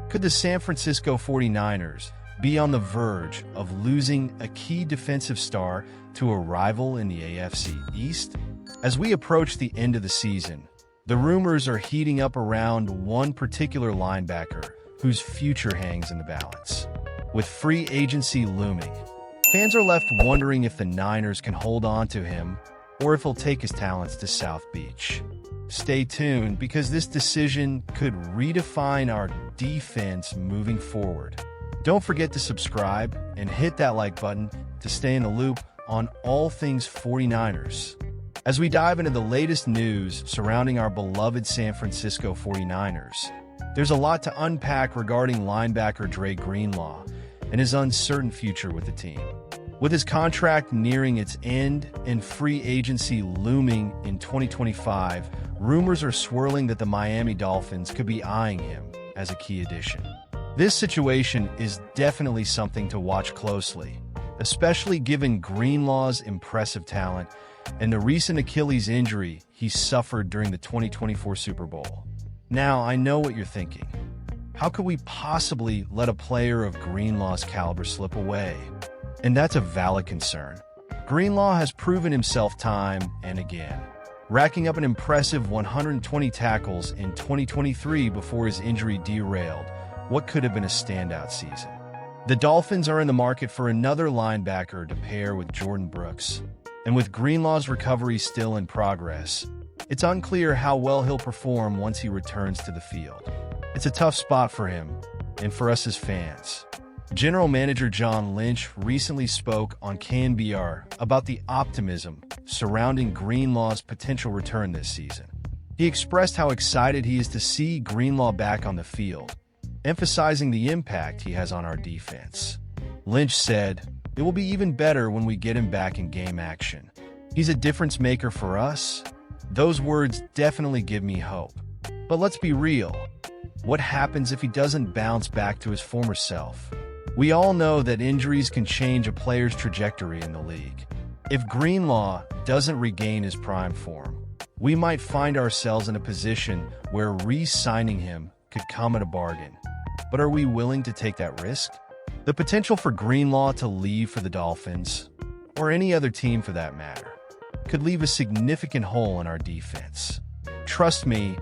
Could the San Francisco 49ers be on the verge of losing a key defensive star to a rival in the AFC East? As we approach the end of the season, the rumors are heating up around one particular linebacker whose future hangs in the balance. With free agency looming, fans are left wondering if the Niners can hold on to him or if he'll take his talents to South Beach. Stay tuned because this decision could redefine our defense moving forward. Don't forget to subscribe and hit that like button to stay in the loop on all things 49ers. As we dive into the latest news surrounding our beloved San Francisco 49ers, there's a lot to unpack regarding linebacker Dre Greenlaw and his uncertain future with the team. With his contract nearing its end and free agency looming in 2025, rumors are swirling that the Miami Dolphins could be eyeing him as a key addition. This situation is definitely something to watch closely, especially given Greenlaw's impressive talent and the recent Achilles injury he suffered during the 2024 Super Bowl. Now, I know what you're thinking. How could we possibly let a player of Greenlaw's caliber slip away? And that's a valid concern. Greenlaw has proven himself time and again, racking up an impressive 120 tackles in 2023 before his injury derailed what could have been a standout season. The Dolphins are in the market for another linebacker to pair with Jordan Brooks, and with Greenlaw's recovery still in progress, it's unclear how well he'll perform once he returns to the field. It's a tough spot for him, and for us as fans. General Manager John Lynch recently spoke on KNBR about the optimism surrounding Greenlaw's potential return this season. He expressed how excited he is to see Greenlaw back on the field, emphasizing the impact he has on our defense. Lynch said, "It will be even better when we get him back in game action. He's a difference maker for us." Those words definitely give me hope. But let's be real. What happens if he doesn't bounce back to his former self? We all know that injuries can change a player's trajectory in the league. If Greenlaw doesn't regain his prime form, we might find ourselves in a position where re-signing him could come at a bargain. But are we willing to take that risk? The potential for Greenlaw to leave for the Dolphins, or any other team for that matter, could leave a significant hole in our defense. Trust me,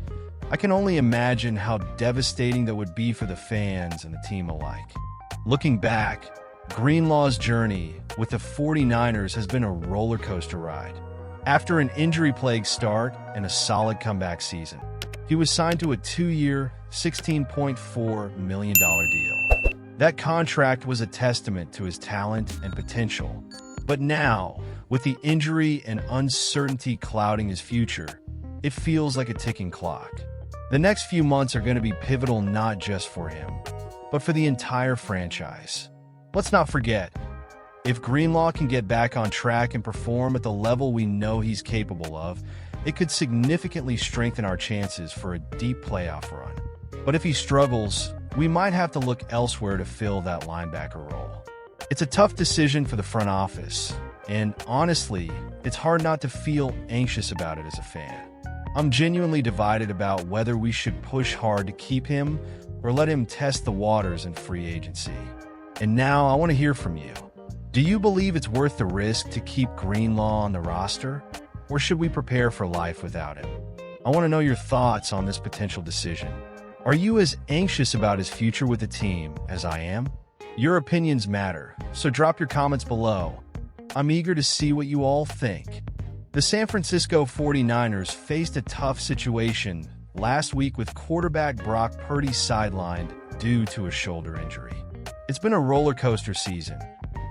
I can only imagine how devastating that would be for the fans and the team alike. Looking back, Greenlaw's journey with the 49ers has been a roller coaster ride. After an injury-plagued start and a solid comeback season, he was signed to a 2-year, $16.4 million deal. That contract was a testament to his talent and potential. But now, with the injury and uncertainty clouding his future, it feels like a ticking clock. The next few months are going to be pivotal not just for him, but for the entire franchise. Let's not forget, if Greenlaw can get back on track and perform at the level we know he's capable of, it could significantly strengthen our chances for a deep playoff run. But if he struggles, we might have to look elsewhere to fill that linebacker role. It's a tough decision for the front office, and honestly, it's hard not to feel anxious about it as a fan. I'm genuinely divided about whether we should push hard to keep him or let him test the waters in free agency. And now I want to hear from you. Do you believe it's worth the risk to keep Greenlaw on the roster, or should we prepare for life without him? I want to know your thoughts on this potential decision. Are you as anxious about his future with the team as I am? Your opinions matter, so drop your comments below. I'm eager to see what you all think. The San Francisco 49ers faced a tough situation last week with quarterback Brock Purdy sidelined due to a shoulder injury. It's been a roller coaster season,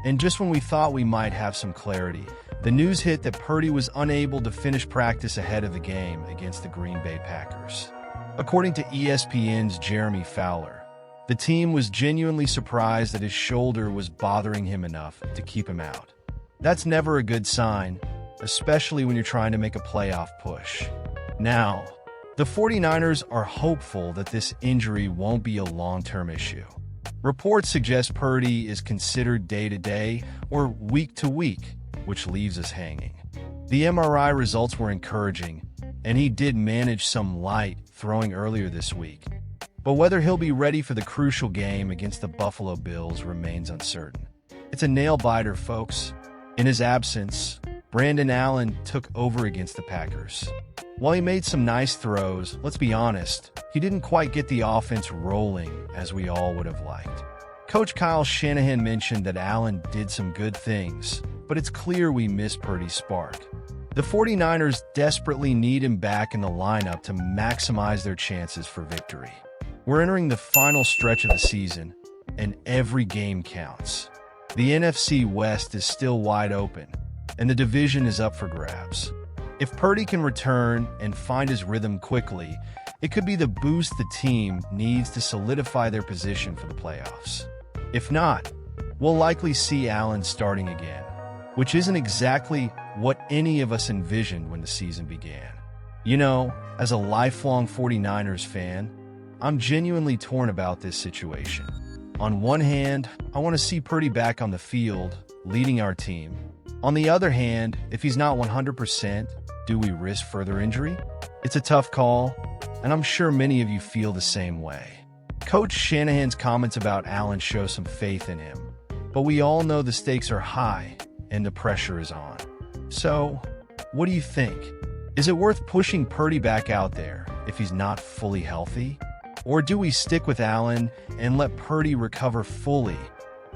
and just when we thought we might have some clarity, the news hit that Purdy was unable to finish practice ahead of the game against the Green Bay Packers. According to ESPN's Jeremy Fowler, the team was genuinely surprised that his shoulder was bothering him enough to keep him out. That's never a good sign, especially when you're trying to make a playoff push. Now, the 49ers are hopeful that this injury won't be a long-term issue. Reports suggest Purdy is considered day-to-day or week-to-week, which leaves us hanging. The MRI results were encouraging, and he did manage some light throwing earlier this week. but whether he'll be ready for the crucial game against the Buffalo Bills remains uncertain. It's a nail-biter, folks. In his absence, Brandon Allen took over against the Packers. While he made some nice throws, let's be honest, he didn't quite get the offense rolling as we all would have liked. Coach Kyle Shanahan mentioned that Allen did some good things, but it's clear we miss Purdy's spark. The 49ers desperately need him back in the lineup to maximize their chances for victory. We're entering the final stretch of the season, and every game counts. The NFC West is still wide open, and the division is up for grabs. If Purdy can return and find his rhythm quickly, it could be the boost the team needs to solidify their position for the playoffs. If not, we'll likely see Allen starting again, which isn't exactly what any of us envisioned when the season began. You know, as a lifelong 49ers fan, I'm genuinely torn about this situation. On one hand, I want to see Purdy back on the field, leading our team. On the other hand, if he's not 100%, do we risk further injury? It's a tough call, and I'm sure many of you feel the same way. Coach Shanahan's comments about Allen show some faith in him, but we all know the stakes are high and the pressure is on. So, what do you think? Is it worth pushing Purdy back out there if he's not fully healthy? Or do we stick with Allen and let Purdy recover fully,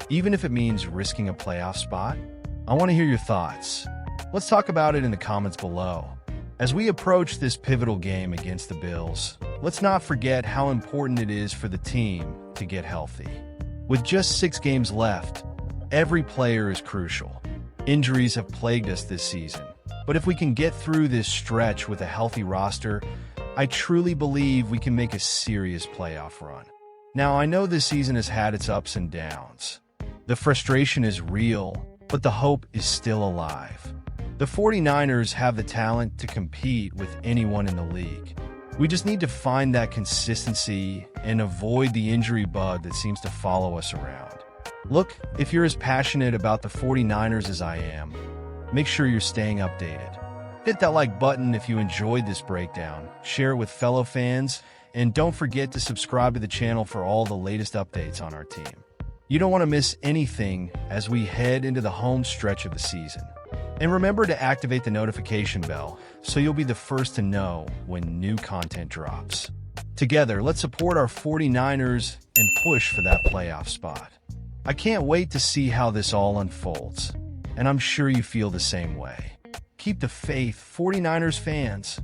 even if it means risking a playoff spot? I want to hear your thoughts. Let's talk about it in the comments below. As we approach this pivotal game against the Bills, let's not forget how important it is for the team to get healthy. With just 6 games left, every player is crucial. Injuries have plagued us this season, but if we can get through this stretch with a healthy roster, I truly believe we can make a serious playoff run. Now, I know this season has had its ups and downs. The frustration is real, but the hope is still alive. The 49ers have the talent to compete with anyone in the league. We just need to find that consistency and avoid the injury bug that seems to follow us around. Look, if you're as passionate about the 49ers as I am, make sure you're staying updated. Hit that like button if you enjoyed this breakdown, share it with fellow fans, and don't forget to subscribe to the channel for all the latest updates on our team. You don't want to miss anything as we head into the home stretch of the season. And remember to activate the notification bell so you'll be the first to know when new content drops. Together, let's support our 49ers and push for that playoff spot. I can't wait to see how this all unfolds, and I'm sure you feel the same way. Keep the faith, 49ers fans.